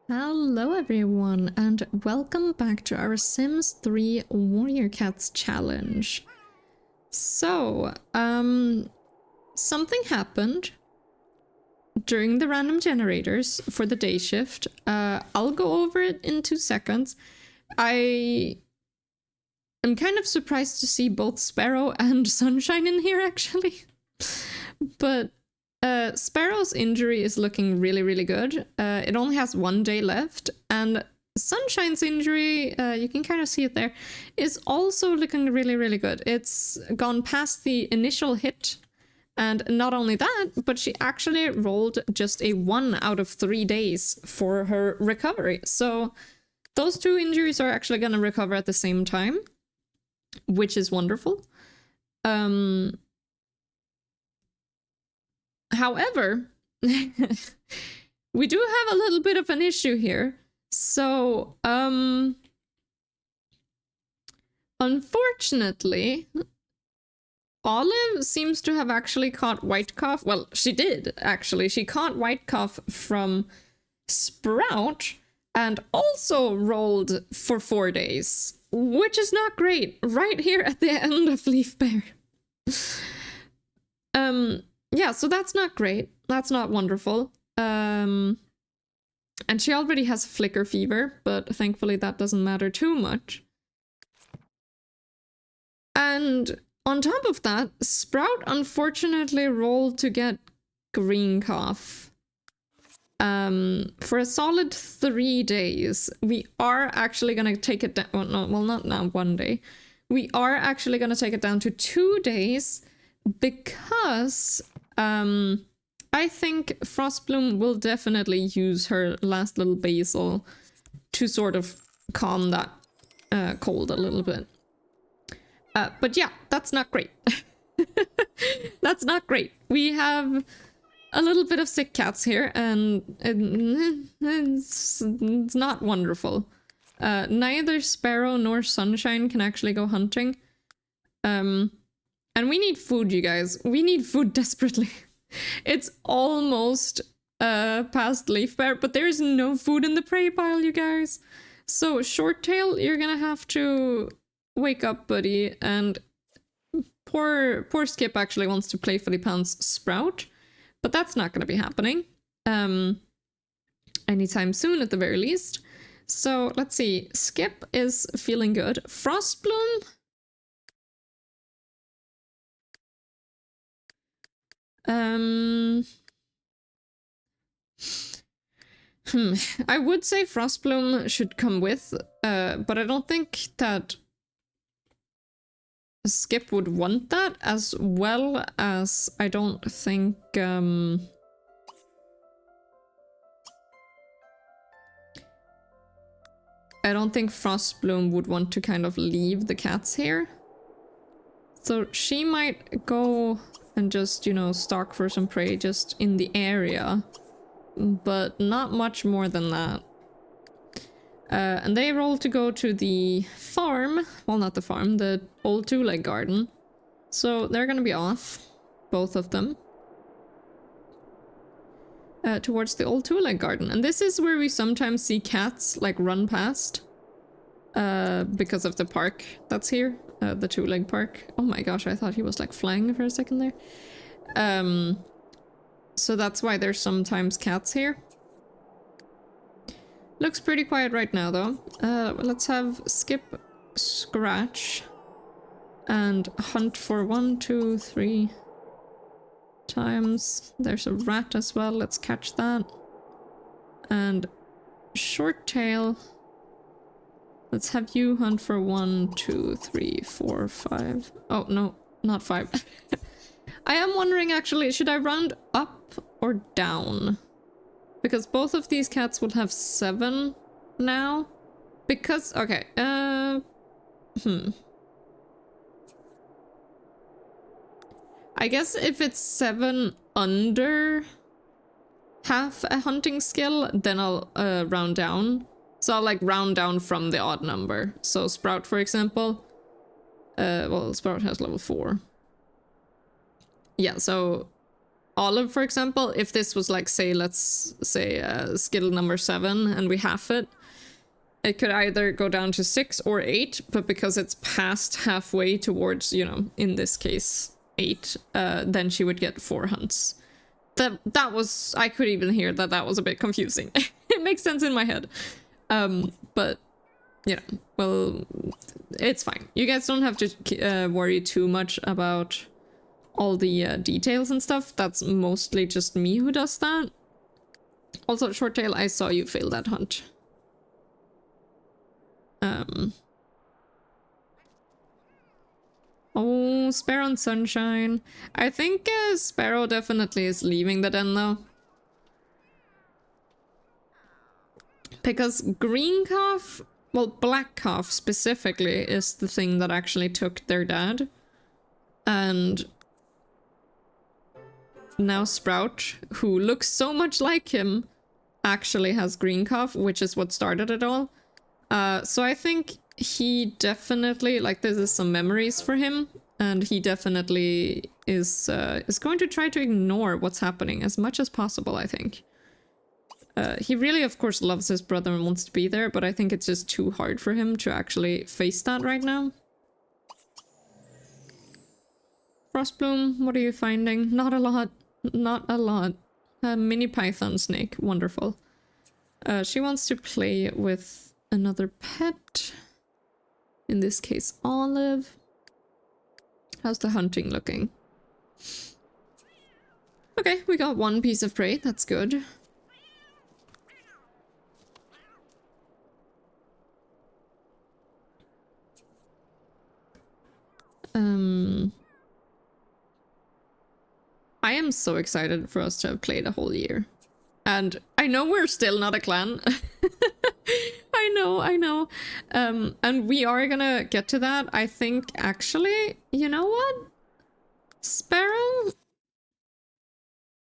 Hello everyone and welcome back to our Sims 3 Warrior Cats challenge. So, something happened during the random generators for the day shift. I'll go over it in 2 seconds. I am kind of surprised to see both Sparrow and Sunshine in here actually. But Sparrow's injury is looking really good. It only has 1 day left, and Sunshine's injury, you can kind of see it there, is also looking really good. It's gone past the initial hit, and not only that, but she actually rolled just a 1 out of 3 days for her recovery. So those 2 injuries are actually going to recover at the same time, which is wonderful. However, we do have a little bit of an issue here. So, unfortunately, Olive seems to have actually caught White Cough. Well, she did, actually. She caught White Cough from Sprout and also rolled for 4 days, which is not great. Right here at the end of Leaf Bear. Yeah, so that's not great. That's not wonderful. And she already has flicker fever, but thankfully that doesn't matter too much. And on top of that, Sprout unfortunately rolled to get green cough. For a solid 3 days. We are actually gonna take it down. Well, not now, 1 day. We are actually gonna take it down to 2 days because I think Frostbloom will definitely use her last little basil to sort of calm that cold a little bit. But yeah, that's not great. That's not great. We have a little bit of sick cats here, and it's not wonderful. Neither Sparrow nor Sunshine can actually go hunting. And we need food, you guys. We need food desperately. It's almost past Leaf Bear, but there's no food in the prey pile, you guys. So, Shorttail, you're gonna have to wake up, buddy. And poor Skip actually wants to playfully pounce Sprout, but that's not gonna be happening. Anytime soon, at the very least. So, let's see. Skip is feeling good. Frostbloom... I would say Frostbloom should come with, but I don't think that Skip would want that, as well as I don't think, I don't think Frostbloom would want to kind of leave the cats here. So she might go and just, you know, stalk for some prey just in the area. But not much more than that. And they roll to go to the farm. Well, not the farm, the old two-leg garden. So they're gonna be off, both of them. Towards the old two-leg garden. And this is where we sometimes see cats, like, run past. Because of the park that's here. The two-leg park. Oh my gosh, I thought he was, like, flying for a second there. So that's why there's sometimes cats here. Looks pretty quiet right now, though. Let's have Skip scratch and hunt for 1, 2, 3 times. There's a rat as well. Let's catch that. And Shorttail. Let's have you hunt for 1, 2, 3, 4, 5. Oh, no, not 5. I am wondering, actually, should I round up or down? Because both of these cats will have 7 now. Because, okay, I guess if it's 7 under half a hunting skill, then I'll round down. So I'll, like, round down from the odd number. So Sprout, for example. Well, Sprout has level 4. Yeah, so Olive, for example, if this was like, say, let's say skill number 7 and we half it, it could either go down to 6 or 8, but because it's past halfway towards, you know, in this case, 8, then she would get 4 hunts. That was, I could even hear that was a bit confusing. It makes sense in my head. But, you know, well, it's fine. You guys don't have to worry too much about all the details and stuff. That's mostly just me who does that. Also, Shorttail, I saw you fail that hunt. Oh, Sparrow and Sunshine. I think Sparrow definitely is leaving the den though. Because green calf, well, black calf specifically is the thing that actually took their dad. And now Sprout, who looks so much like him, actually has green calf, which is what started it all. So I think he definitely, like, this is some memories for him, and he definitely is going to try to ignore what's happening as much as possible, I think. He really, of course, loves his brother and wants to be there, but I think it's just too hard for him to actually face that right now. Frostbloom, what are you finding? Not a lot. Not a lot. Mini python snake, wonderful. She wants to play with another pet. In this case, Olive. How's the hunting looking? Okay, we got 1 piece of prey. That's good. I am so excited for us to have played a whole year. And I know we're still not a clan. I know. And we are gonna get to that. I think, actually, you know what? Sparrow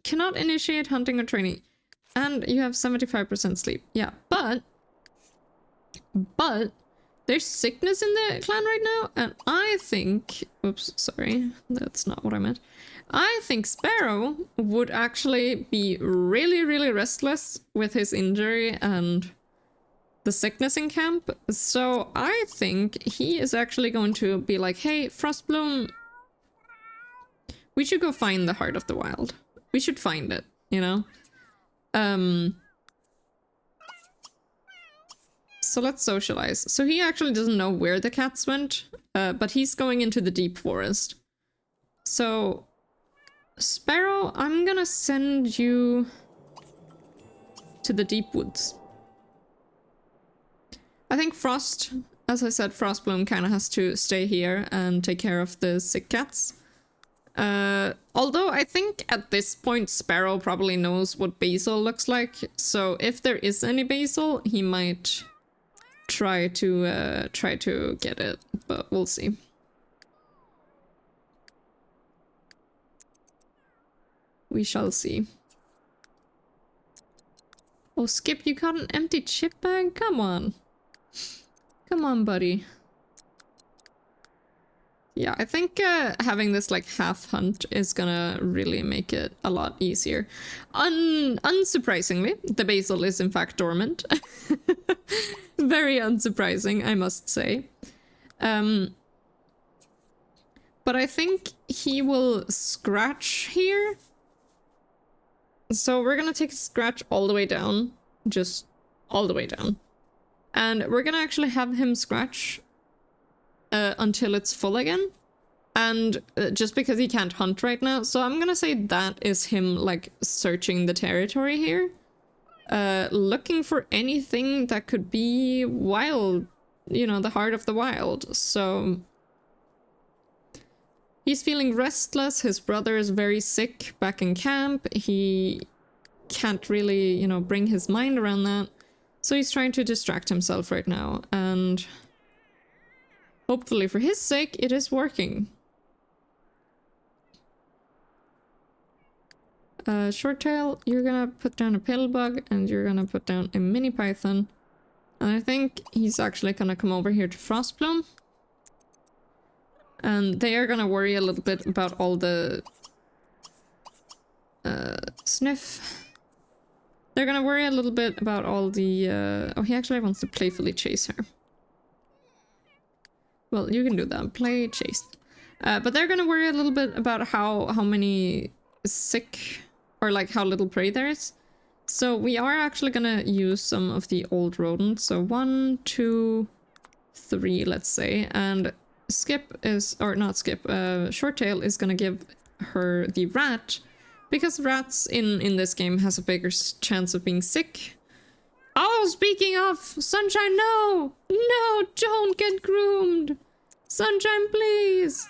cannot initiate hunting or training. And you have 75% sleep. Yeah, but there's sickness in the clan right now, and I think... Oops, sorry. That's not what I meant. I think Sparrow would actually be really, really restless with his injury and the sickness in camp. So I think he is actually going to be like, hey, Frostbloom, we should go find the Heart of the Wild. We should find it, you know? So let's socialize. So he actually doesn't know where the cats went, but he's going into the deep forest. So, Sparrow, I'm gonna send you to the deep woods. I think Frost, as I said, Frostbloom kind of has to stay here and take care of the sick cats. Although I think at this point Sparrow probably knows what basil looks like, so if there is any basil, he might try to get it, but we'll see. We shall see. Oh, Skip, you got an empty chip bag? Come on. Come on, buddy. Yeah, I think having this like half hunt is gonna really make it a lot easier. Unsurprisingly, the basil is in fact dormant. Very unsurprising, I must say. But I think he will scratch here. So we're gonna take a scratch all the way down. Just all the way down. And we're gonna actually have him scratch until it's full again. And just because he can't hunt right now, so I'm gonna say that is him like searching the territory here. Looking for anything that could be wild, you know, the Heart of the Wild. So he's feeling restless. His brother is very sick back in camp. He can't really, you know, bring his mind around that. So he's trying to distract himself right now, and hopefully for his sake, it is working. Shorttail, you're gonna put down a pillbug, and you're gonna put down a mini python. And I think he's actually gonna come over here to Frostbloom. And they are gonna worry a little bit about all the Sniff. They're gonna worry a little bit about all the... Oh, he actually wants to playfully chase her. Well, you can do that. Play chase. But they're gonna worry a little bit about how many sick... Or like how little prey there is. So we are actually gonna use some of the old rodents. So 1, 2, 3, let's say. And Skip is... Or not Skip. Shorttail is gonna give her the rat. Because rats in this game has a bigger chance of being sick. Oh, speaking of, Sunshine, no! No, don't get groomed! Sunshine, please!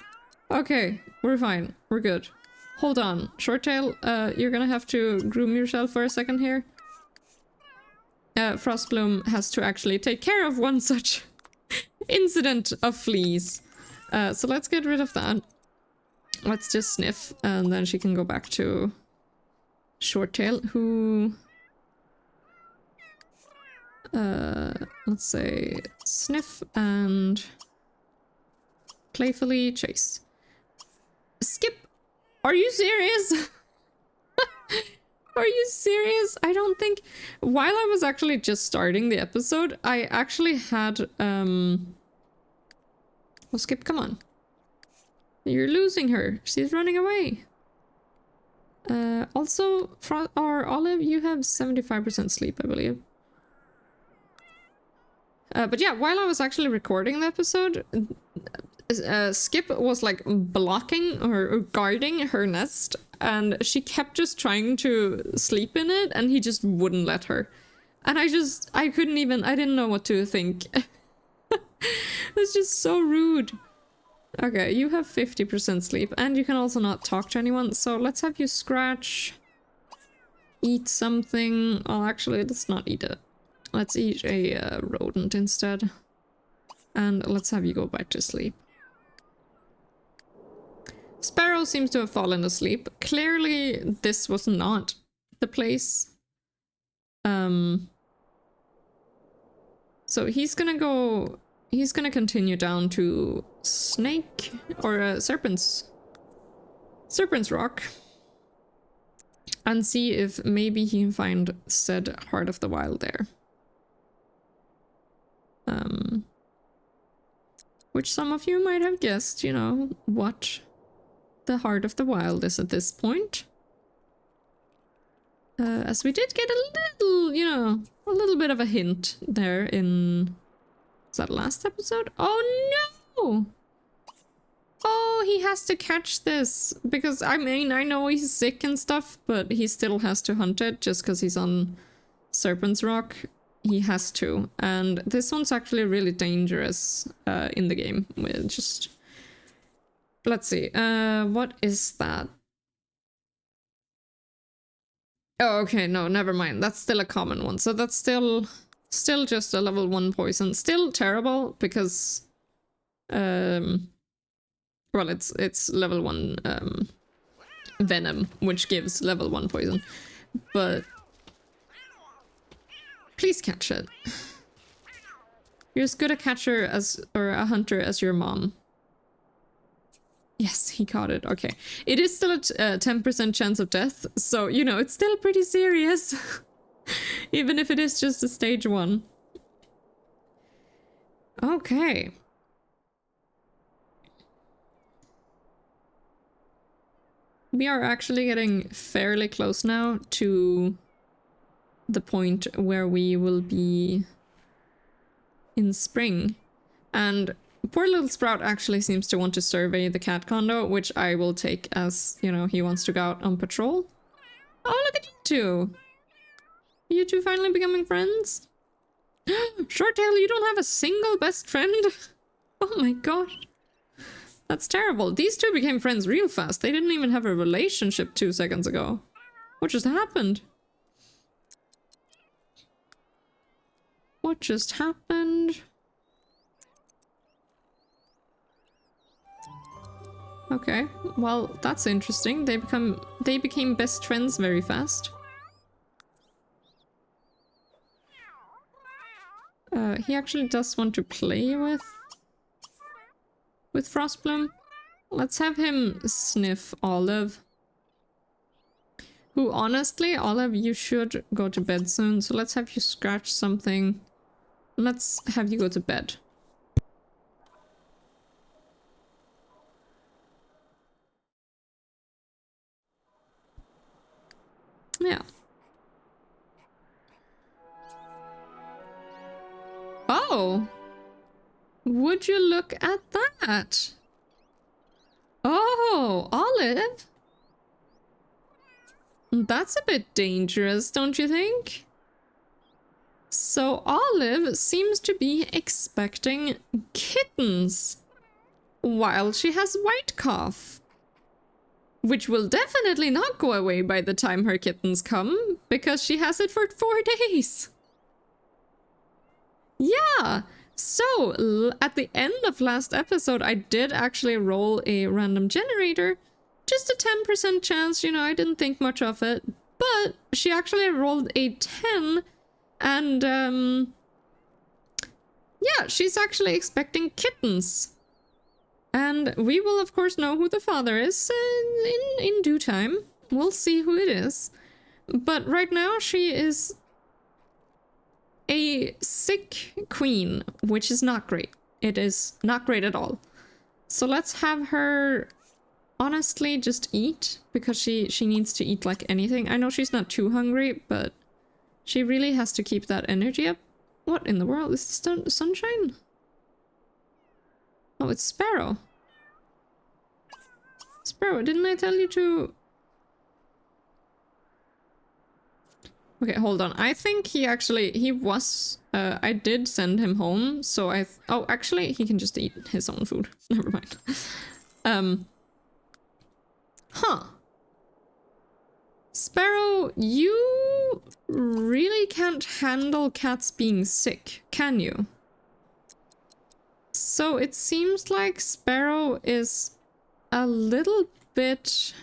Okay, we're fine. We're good. Hold on. Shorttail, you're gonna have to groom yourself for a second here. Frostbloom has to actually take care of one such incident of fleas. So let's get rid of that. Let's just sniff, and then she can go back to Shorttail, who... let's say sniff and playfully chase. Skip! Are you serious? Are you serious? I don't think... While I was actually just starting the episode, I actually had... Well, Skip, come on. You're losing her. She's running away. Also, or Olive, you have 75% sleep, I believe. But yeah, while I was actually recording the episode, Skip was like blocking or guarding her nest, and she kept just trying to sleep in it, and he just wouldn't let her. And I couldn't even, I didn't know what to think. It's just so rude. Okay, you have 50% sleep, and you can also not talk to anyone, so let's have you scratch. Eat something. Oh, actually, let's not eat it. Let's eat a rodent instead. And let's have you go back to sleep. Sparrow seems to have fallen asleep. Clearly, this was not the place. So he's gonna go... He's gonna continue down to Snake... Or Serpent's Rock. And see if maybe he can find said Heart of the Wild there. Which some of you might have guessed, you know, what the Heart of the Wild is at this point. As we did get a little, you know, a little bit of a hint there in... Was that last episode? Oh no! Oh, he has to catch this. Because, I mean, I know he's sick and stuff, but he still has to hunt it just because he's on Serpent's Rock. He has to. And this one's actually really dangerous in the game. We'll just... Let's see. What is that? Oh, okay. No, never mind. That's still a common one. So that's still just a level 1 poison. Still terrible because... well, it's level 1 venom, which gives level 1 poison. But... Please catch it. You're as good a catcher as, or a hunter as your mom. Yes, he caught it. Okay. It is still a 10% chance of death, so, you know, it's still pretty serious. Even if it is just a stage 1. Okay. We are actually getting fairly close now to the point where we will be in spring. And poor little Sprout actually seems to want to survey the cat condo, which I will take as, you know, he wants to go out on patrol. Oh, look at you two! You two finally becoming friends? Shorttail, you don't have a single best friend? Oh my god. That's terrible. These two became friends real fast. They didn't even have a relationship 2 seconds ago. What just happened? What just happened? Okay, well, that's interesting. They became best friends very fast. He actually does want to play with Frostbloom. Let's have him sniff Olive. Who, honestly, Olive, you should go to bed soon. So let's have you scratch something. Let's have you go to bed. Yeah. Oh! Would you look at that? Oh, Olive? That's a bit dangerous, don't you think? So Olive seems to be expecting kittens while she has white cough. Which will definitely not go away by the time her kittens come, because she has it for 4 days. Yeah! So, at the end of last episode, I did actually roll a random generator. Just a 10% chance, you know, I didn't think much of it. But she actually rolled a 10, and, yeah, she's actually expecting kittens. And we will, of course, know who the father is in due time. We'll see who it is. But right now, she is a sick queen, which is not great. It is not great at all. So let's have her honestly just eat, because she needs to eat like anything. I know she's not too hungry, but she really has to keep that energy up. What in the world? Is this Sunshine? Oh, it's Sparrow. Sparrow, didn't I tell you to... Okay, hold on. I think he was... I did send him home, so oh, actually, he can just eat his own food. Never mind. Huh. Sparrow, you really can't handle cats being sick, can you? So it seems like Sparrow is a little bit...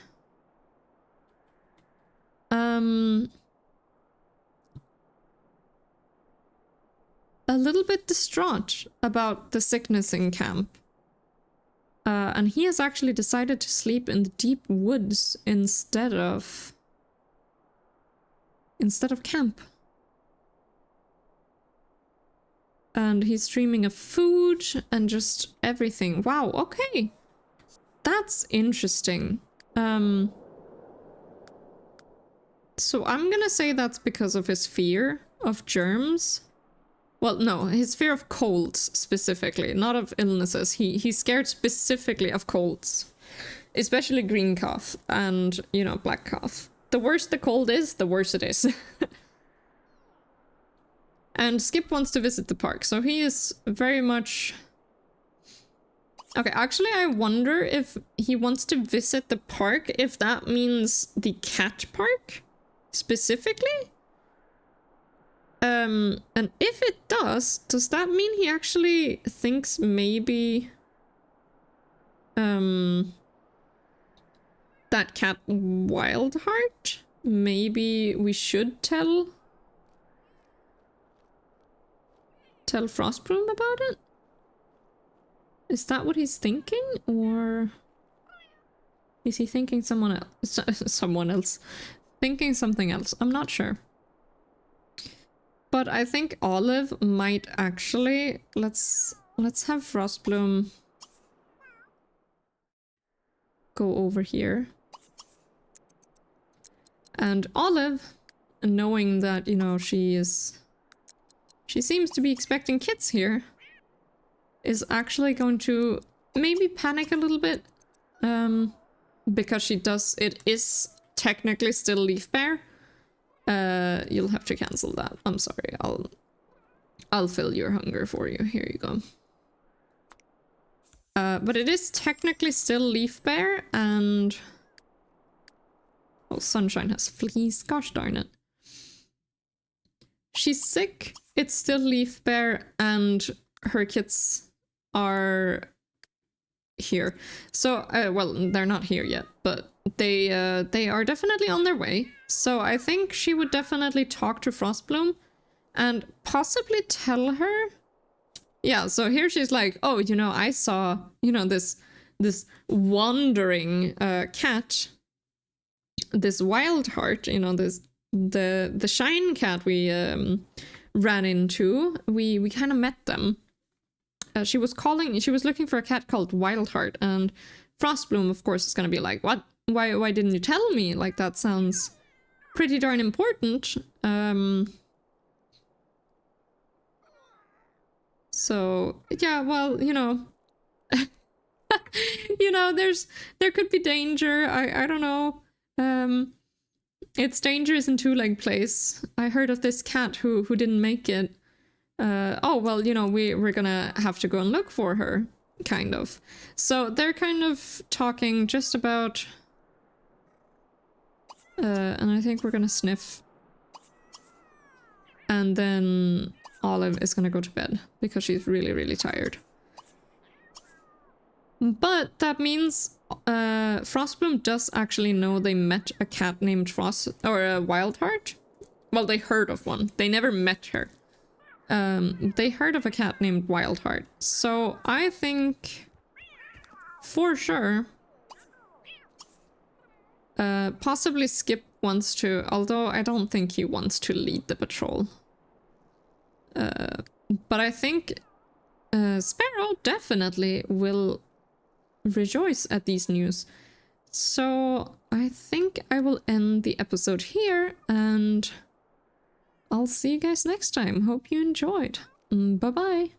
a little bit distraught about the sickness in camp. And he has actually decided to sleep in the deep woods instead of camp. And he's dreaming of food and just everything. Wow, okay. That's interesting. So I'm gonna say that's because of his fear of germs. Well, no, his fear of colds specifically, not of illnesses. He's scared specifically of colds, especially green cough and, you know, black cough. The worse the cold is, the worse it is. And Skip wants to visit the park, so he is very much... Okay, actually, I wonder if he wants to visit the park, if that means the cat park specifically? And if it does that mean he actually thinks maybe that cat Wildheart, maybe we should tell Frostbloom about it? Is that what he's thinking, or is he thinking someone else? Someone else. Thinking something else. I'm not sure. But I think Olive might actually... Let's have Frostbloom go over here. And Olive, knowing that, you know, she seems to be expecting kids here, is actually going to maybe panic a little bit. Because it is technically still Leaf Bear. You'll have to cancel that. I'm sorry. I'll fill your hunger for you. Here you go. But it is technically still Leaf Bear, and... Oh, Sunshine has fleas. Gosh darn it. She's sick. It's still Leaf Bear, and her kids are here. So, well, they're not here yet, but they are definitely on their way. So I think she would definitely talk to Frostbloom and possibly tell her. Yeah, so here she's like, oh, you know, I saw, you know, this wandering cat this wild heart, you know, this the shine cat we ran into, we kind of met them. She was looking for a cat called Wildheart, and Frostbloom, of course, is gonna be like, what? Why didn't you tell me? Like, that sounds pretty darn important. So yeah, well, you know, you know, there could be danger. I don't know. It's dangerous in two-leg place. I heard of this cat who didn't make it. Oh, well, you know, we're gonna have to go and look for her, kind of. So they're kind of talking just about... and I think we're gonna sniff. And then Olive is gonna go to bed, because she's really, really tired. But that means Frostbloom does actually know they met a cat named Frost... or a Wildheart. Well, they heard of one. They never met her. They heard of a cat named Wildheart. So I think for sure possibly Skip wants to, although I don't think he wants to lead the patrol. But I think Sparrow definitely will rejoice at these news. So I think I will end the episode here, and I'll see you guys next time. Hope you enjoyed. Bye-bye.